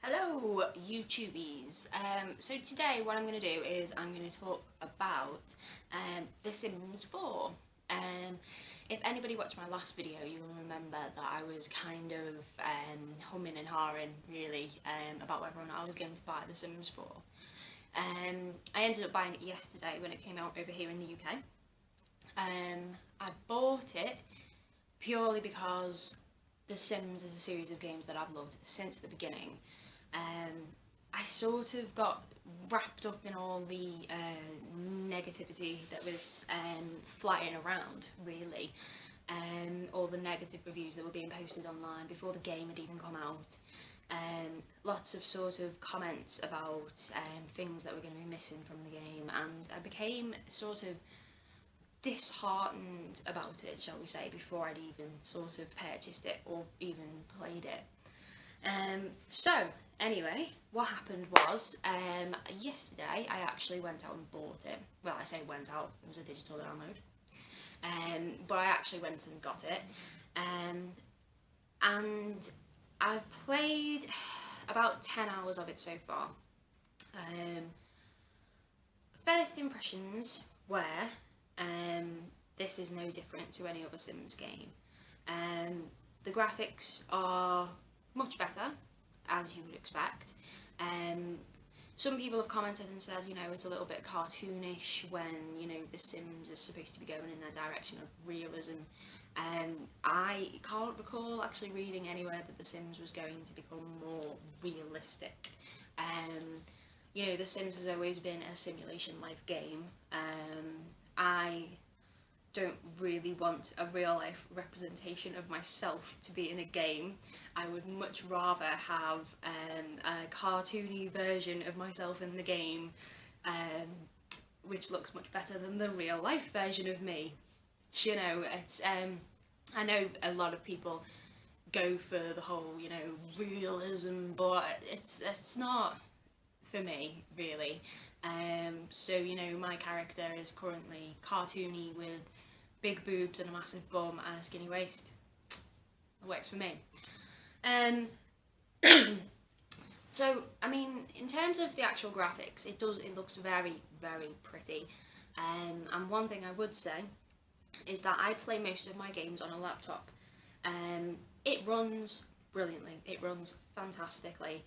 Hello YouTubies. So today what I'm going to do is I'm going to talk about The Sims 4. If anybody watched my last video, you'll remember that I was kind of humming and hawing really about whether or not I was going to buy The Sims 4. I ended up buying it yesterday when it came out over here in the UK. I bought it purely because The Sims is a series of games that I've loved since the beginning. I sort of got wrapped up in all the negativity that was flying around, really. All the negative reviews that were being posted online before the game had even come out. Lots of sort of comments about things that were going to be missing from the game, and I became sort of disheartened about it, shall we say, before I'd even sort of purchased it or even played it. So anyway, what happened was yesterday I actually went out and bought it. Well, I say went out, it was a digital download, but I actually went and got it, and I've played about 10 hours of it so far. First impressions were this is no different to any other Sims game. The graphics are much better, as you would expect. Some people have commented and said, it's a little bit cartoonish when, the Sims is supposed to be going in the direction of realism. I can't recall actually reading anywhere that the Sims was going to become more realistic. The Sims has always been a simulation-life game. I don't really want a real-life representation of myself to be in a game. I would much rather have a cartoony version of myself in the game, which looks much better than the real-life version of me. It's I know a lot of people go for the whole, realism, but it's not for me, really. So, my character is currently cartoony with big boobs and a massive bum and a skinny waist. It works for me. So, in terms of the actual graphics, it looks very, very pretty. And one thing I would say is that I play most of my games on a laptop. It runs brilliantly. It runs fantastically.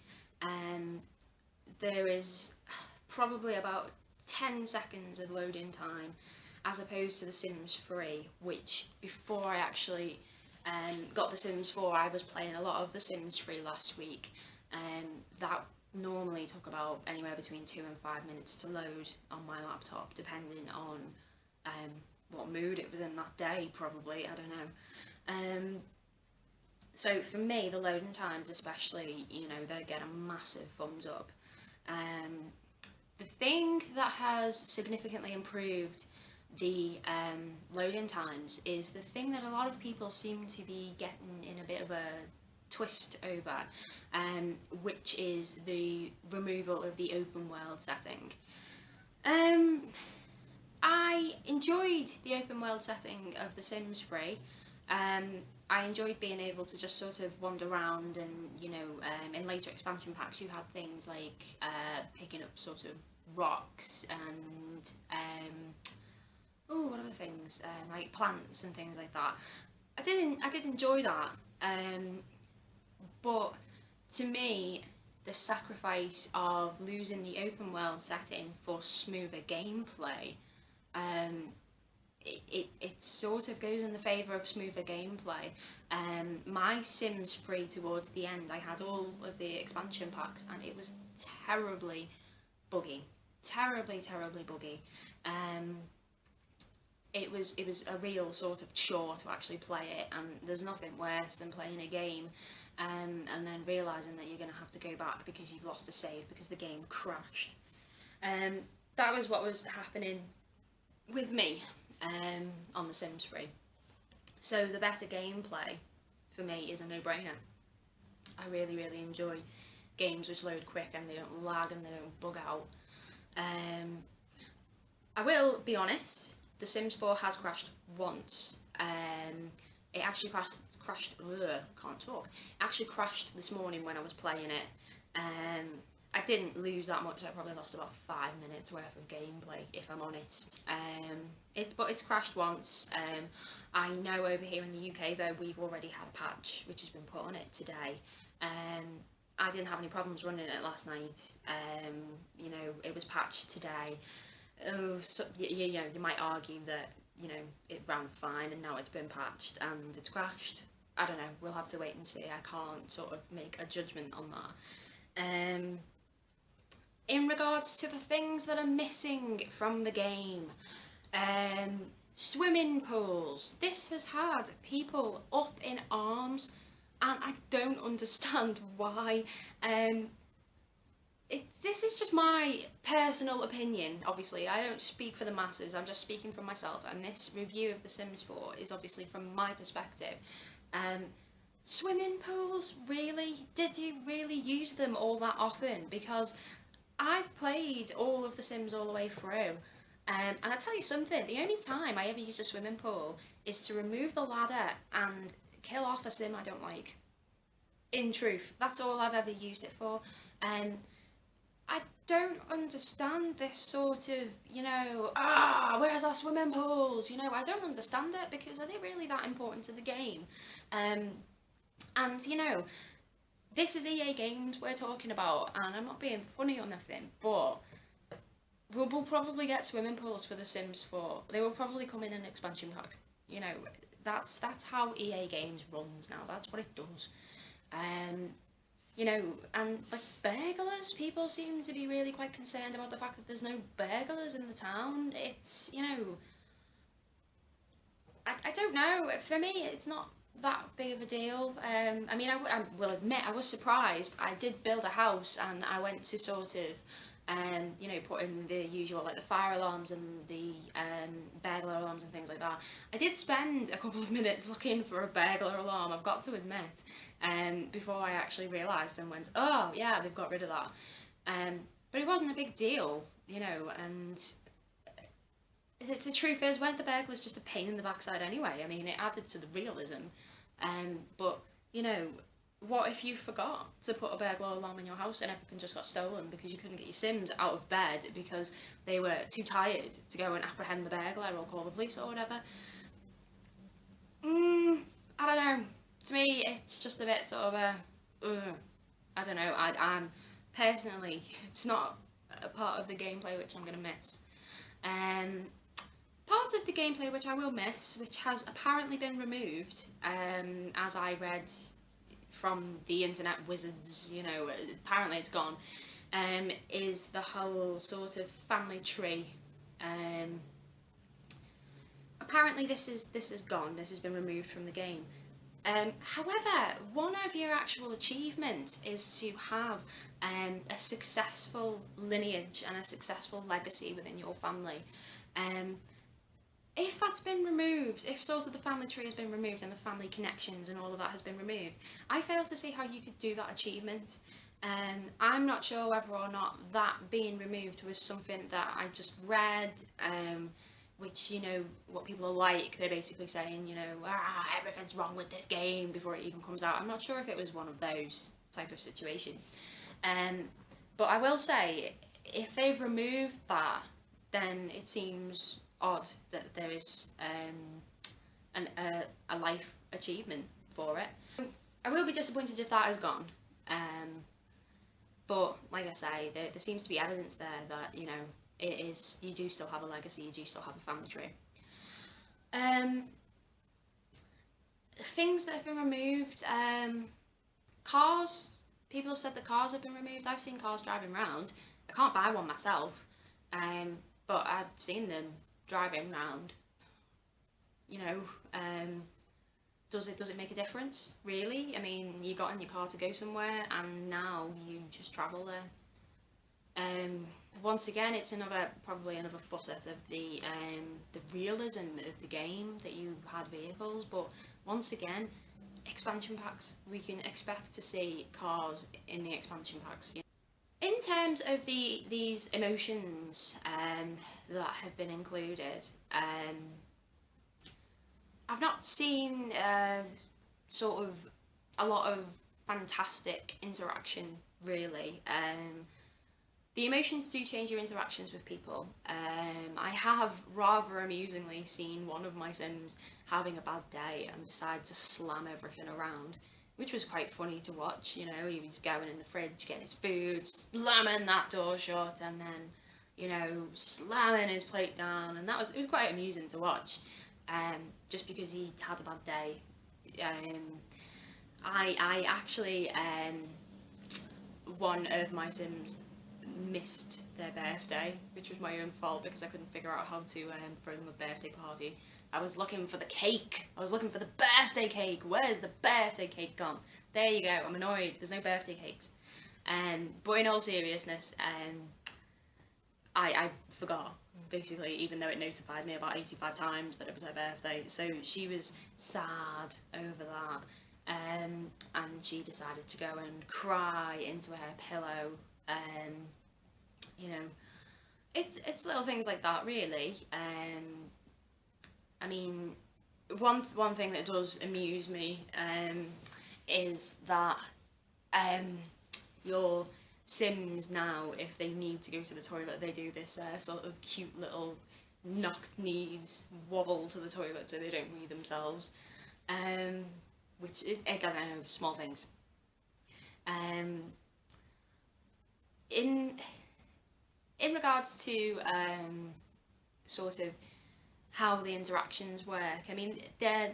There is probably about 10 seconds of loading time, as opposed to The Sims 3, which before I actually got The Sims 4, I was playing a lot of The Sims 3 last week. That normally took about anywhere between 2 and 5 minutes to load on my laptop, depending on what mood it was in that day, probably, I don't know. So for me, the loading times especially, they get a massive thumbs up. The thing that has significantly improved the loading times is the thing that a lot of people seem to be getting in a bit of a twist over, which is the removal of the open world setting. I enjoyed the open world setting of The Sims 3. I enjoyed being able to just sort of wander around, and in later expansion packs you had things like picking up sort of rocks and what other things, like plants and things like that. I did enjoy that, but to me the sacrifice of losing the open world setting for smoother gameplay, it sort of goes in the favour of smoother gameplay. My Sims 3, towards the end, I had all of the expansion packs and it was terribly buggy. Terribly buggy. It was a real sort of chore to actually play it, and there's nothing worse than playing a game and then realising that you're going to have to go back because you've lost a save because the game crashed. That was what was happening with me on The Sims 3. So the better gameplay for me is a no-brainer. I really enjoy games which load quick and they don't lag and they don't bug out. I will be honest, The Sims 4 has crashed once. It actually crashed. Can't talk. It actually crashed this morning when I was playing it. I didn't lose that much. I probably lost about 5 minutes worth of gameplay, if I'm honest. But it's crashed once. I know over here in the UK though, we've already had a patch which has been put on it today. I didn't have any problems running it last night. You know, it was patched today. Oh, so, you know, you might argue that, you know, it ran fine and now it's been patched and it's crashed. I don't know, we'll have to wait and see. I can't sort of make a judgment on that. In regards to the things that are missing from the game, swimming pools. This has had people up in arms, and I don't understand why. This is just my personal opinion, obviously. I don't speak for the masses, I'm just speaking for myself, and this review of The Sims 4 is obviously from my perspective. Swimming pools, really? Did you really use them all that often? Because I've played all of The Sims all the way through, and I tell you something, the only time I ever use a swimming pool is to remove the ladder and kill off a sim I don't like. In truth, that's all I've ever used it for. I don't understand this sort of, you know, where's our swimming pools? You know, I don't understand it, because are they really that important to the game? And, you know, this is EA Games we're talking about, and I'm not being funny or nothing, but we'll probably get swimming pools for The Sims 4. They will probably come in an expansion pack. You know, that's how EA Games runs now. That's what it does. You know, and like burglars, people seem to be really quite concerned about the fact that there's no burglars in the town. It's, you know, I don't know. For me, it's not that big of a deal. I mean, I will admit I was surprised. I did build a house and I went to sort of, you know, put in the usual, like the fire alarms and the burglar alarms and things like that. I did spend a couple of minutes looking for a burglar alarm, I've got to admit, before I actually realised and went, oh yeah, they've got rid of that. But it wasn't a big deal, you know, and the truth is, weren't the burglars just a pain in the backside anyway? I mean, it added to the realism. But, you know, what if you forgot to put a burglar alarm in your house and everything just got stolen because you couldn't get your Sims out of bed because they were too tired to go and apprehend the burglar or call the police or whatever? I don't know. To me, it's just a bit sort of a, I don't know. I'm personally, it's not a part of the gameplay which I'm going to miss. Part of the gameplay which I will miss, which has apparently been removed, as I read from the internet wizards, you know, apparently it's gone, is the whole sort of family tree. Apparently this is gone, this has been removed from the game. However, one of your actual achievements is to have a successful lineage and a successful legacy within your family. If that's been removed, if sort of the family tree has been removed and the family connections and all of that has been removed, I fail to see how you could do that achievement. I'm not sure whether or not that being removed was something that I just read, which, you know, what people are like, they're basically saying, you know, everything's wrong with this game before it even comes out. I'm not sure if it was one of those type of situations. But I will say, if they've removed that, then it seems odd that there is a life achievement for it. I will be disappointed if that is gone. But like I say, there seems to be evidence there that, you know, it is, you do still have a legacy, you do still have a family tree. Things that have been removed, cars. People have said that cars have been removed. I've seen cars driving around. I can't buy one myself, but I've seen them driving around. You know, does it make a difference, really? I mean, you got in your car to go somewhere and now you just travel there. Once again, it's probably another facet of the realism of the game, that you had vehicles, but once again, expansion packs. We can expect to see cars in the expansion packs. In terms of these emotions that have been included, I've not seen sort of a lot of fantastic interaction really. The emotions do change your interactions with people. I have rather amusingly seen one of my Sims having a bad day and decide to slam everything around, which was quite funny to watch. You know, he was going in the fridge, getting his food, slamming that door shut, and then, you know, slamming his plate down, and it was quite amusing to watch. Just because he had a bad day. I actually one of my Sims missed their birthday, which was my own fault because I couldn't figure out how to throw them a birthday party. I was looking for the cake. I was looking for the birthday cake. Where's the birthday cake gone? There you go. I'm annoyed. There's no birthday cakes. But in all seriousness, I forgot, basically, even though it notified me about 85 times that it was her birthday. So she was sad over that. And she decided to go and cry into her pillow. You know, it's little things like that, really. I mean, one thing that does amuse me is that your Sims now, if they need to go to the toilet, they do this sort of cute little knocked knees wobble to the toilet so they don't wee themselves. Which is, I don't know, small things. In regards to sort of how the interactions work, I mean, they're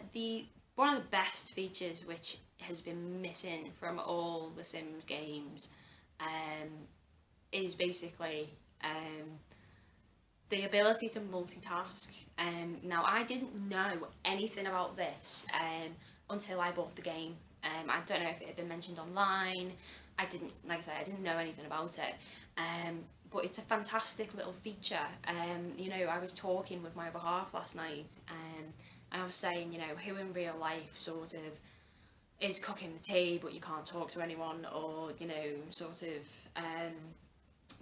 one of the best features which has been missing from all the Sims games is basically the ability to multitask. Now, I didn't know anything about this until I bought the game. I don't know if it had been mentioned online. Like I said, I didn't know anything about it. But it's a fantastic little feature. You know, I was talking with my other half last night, and I was saying, you know, who in real life sort of is cooking the tea but you can't talk to anyone, or, you know, sort of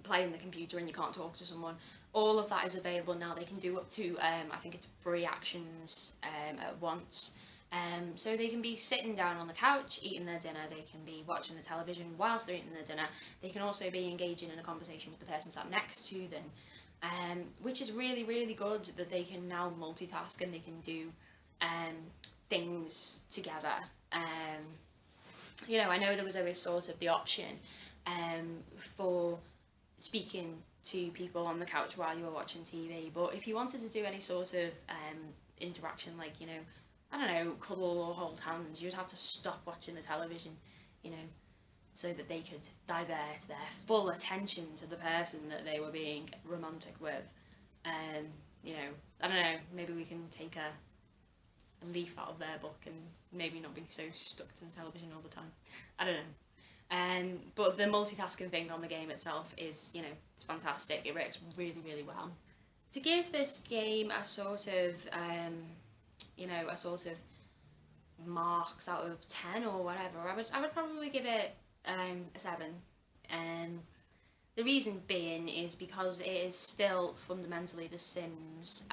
playing the computer and you can't talk to someone. All of that is available now. They can do up to, I think it's 3 actions at once. So they can be sitting down on the couch eating their dinner, they can be watching the television whilst they're eating their dinner, they can also be engaging in a conversation with the person sat next to them, which is really, really good that they can now multitask and they can do things together. You know, I know there was always sort of the option for speaking to people on the couch while you were watching TV, but if you wanted to do any sort of interaction, like, you know, I don't know, cuddle or hold hands, you'd have to stop watching the television, you know, so that they could divert their full attention to the person that they were being romantic with. You know, I don't know, maybe we can take a leaf out of their book and maybe not be so stuck to the television all the time. I don't know. But the multitasking thing on the game itself is, you know, it's fantastic. It works really, really well. To give this game a sort of you know, a sort of marks out of 10 or whatever, I would probably give it a 7. The reason being is because it is still fundamentally The Sims.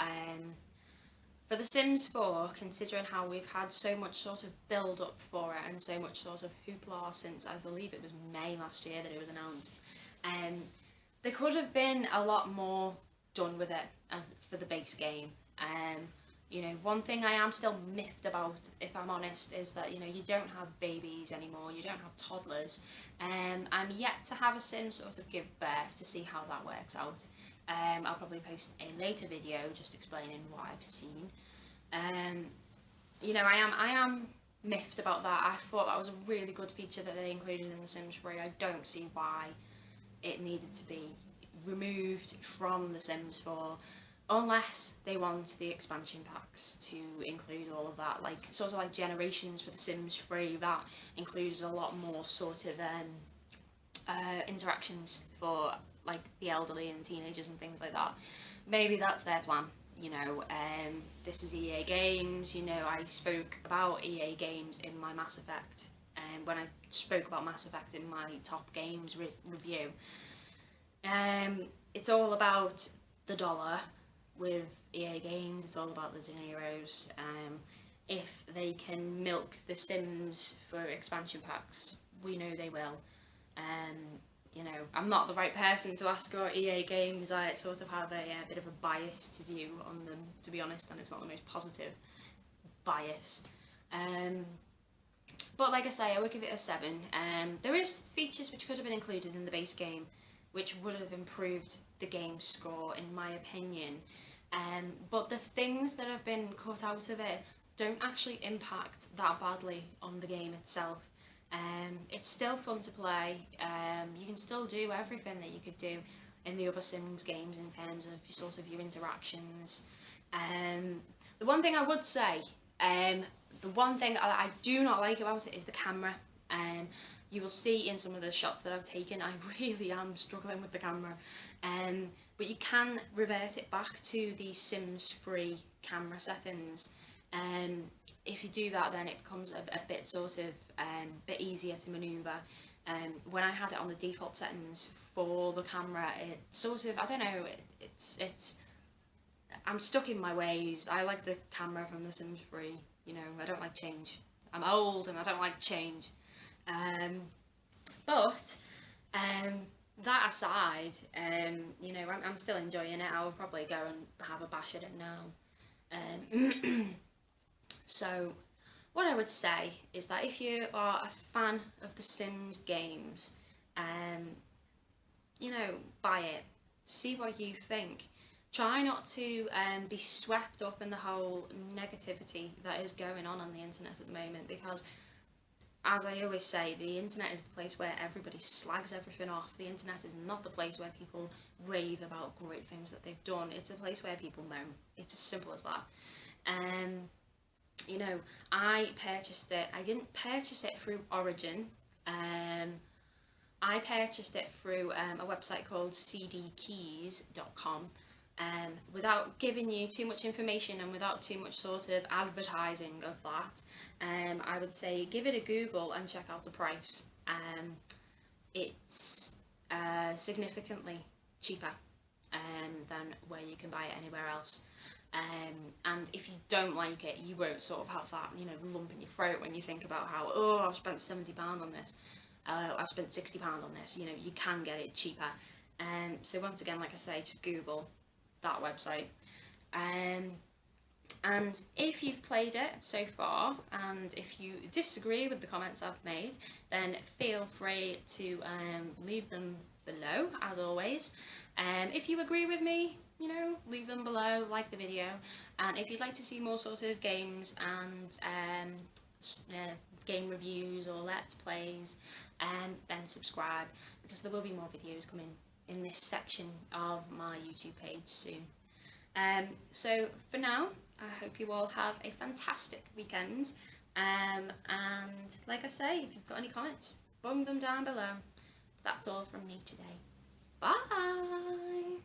For The Sims 4, considering how we've had so much sort of build up for it and so much sort of hoopla since, I believe it was May last year that it was announced, there could have been a lot more done with it as for the base game. You know, one thing I am still miffed about, if I'm honest, is that, you know, you don't have babies anymore, you don't have toddlers. I'm yet to have a Sim sort of give birth to see how that works out. I'll probably post a later video just explaining what I've seen. You know, I am miffed about that. I thought that was a really good feature that they included in The Sims 3. I don't see why it needed to be removed from The Sims 4. Unless they want the expansion packs to include all of that, like sort of like Generations for The Sims 3, that included a lot more sort of interactions for like the elderly and teenagers and things like that. Maybe that's their plan. You know, this is EA Games. You know, I spoke about EA Games in my Mass Effect, when I spoke about Mass Effect in my top games review. It's all about the dollar. With EA Games, it's all about the dineros. If they can milk The Sims for expansion packs, we know they will. You know, I'm not the right person to ask about EA games. I sort of have a bit of a biased view on them, to be honest, and it's not the most positive bias. But like I say, I would give it a 7. There is features which could have been included in the base game, which would have improved the game's score, in my opinion. But the things that have been cut out of it don't actually impact that badly on the game itself. It's still fun to play. You can still do everything that you could do in the other Sims games in terms of sort of your interactions. The one thing I would say, the one thing I do not like about it is the camera. You will see in some of the shots that I've taken, I really am struggling with the camera. But you can revert it back to the Sims free camera settings. If you do that, then it becomes a bit sort of bit easier to manoeuvre. When I had it on the default settings for the camera, it sort of, I don't know, it's I'm stuck in my ways. I like the camera from The Sims 3, you know, I don't like change. I'm old and I don't like change. But that aside, you know, I'm still enjoying it. I will probably go and have a bash at it now. So what I would say is that if you are a fan of the Sims games, you know, buy it, see what you think. Try not to be swept up in the whole negativity that is going on the internet at the moment, because as I always say, the internet is the place where everybody slags everything off. The internet is not the place where people rave about great things that they've done. It's a place where people moan. It's as simple as that. You know, I purchased it. I didn't purchase it through Origin. I purchased it through a website called cdkeys.com. Without giving you too much information and without too much sort of advertising of that, I would say give it a Google and check out the price. It's significantly cheaper than where you can buy it anywhere else. And if you don't like it, you won't sort of have that, you know, lump in your throat when you think about how, oh, I've spent £70 on this, I've spent £60 on this. You know, you can get it cheaper. So once again, like I say, just Google that website. And if you've played it so far, and if you disagree with the comments I've made, then feel free to leave them below, as always. If you agree with me, you know, leave them below, like the video. And if you'd like to see more sort of games and game reviews or let's plays, then subscribe, because there will be more videos coming in this section of my YouTube page soon. So for now, I hope you all have a fantastic weekend, and like I say, if you've got any comments, bung them down below. That's all from me today. Bye!